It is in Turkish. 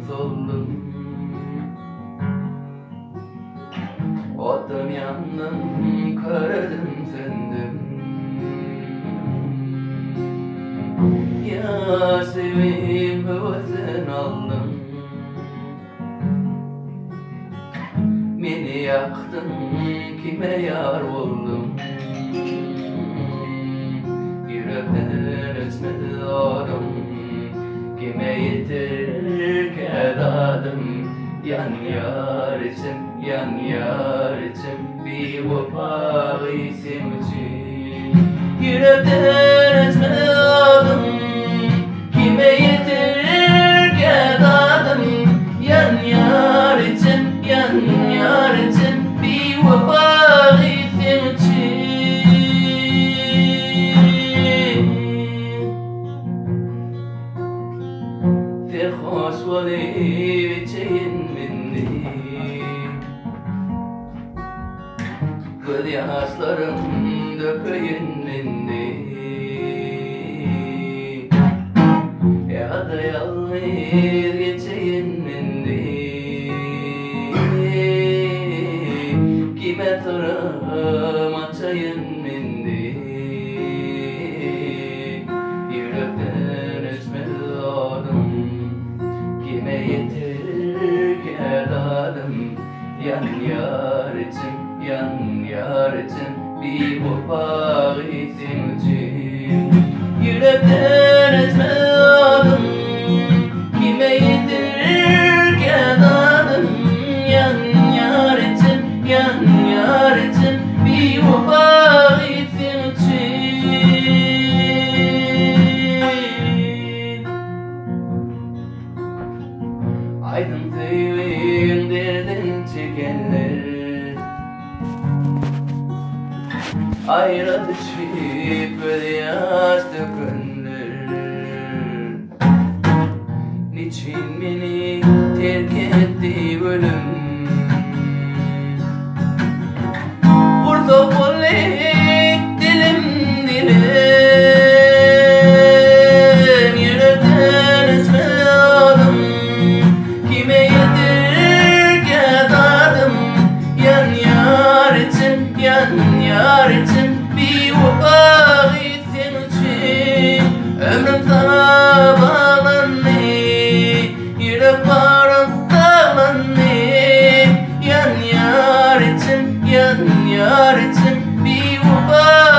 soldum. Oldum yandım, karadım söndüm. Ya sevim havasını aldım. Beni yaktın, kime yar oldum. Yürekten ötmedi doğrum. Kime yeter ki dadım. Yan yar için, yan yar için bir vefa isim için. Yürekten ötmedi doğrum. Kime yeter ki dadım. Yan yar için, yan yar için bir vefa isim için. Ferhoş olayım çeyin minni. Göz yaşlarım dökeyim minni. Ya da yalnız geçeyim minni. Kime soram açayım minni. Yürekten ötmedi doğdum. Kime yeter ki dadım. Yan yar için, yan yar için bir vefa isim için. Yürekten ötmedi doğdum. Kime yeter ki dadım. Yan yar için, yan yar için bir vefa isim için. Aydın sevin derdin çekenler. Ayra düşüp yaş dökenler. Niçin beni terk etti ölüm? Vursa polek dilim dilim. Yürekten ötmedi adam. Kime yeter ki dadım. Yan yar için, yan yar için bir vefa isim için. Ömrüm sana bağlandı. Yürek varım dağlandı. Yan yar için, yan yar için bir vefa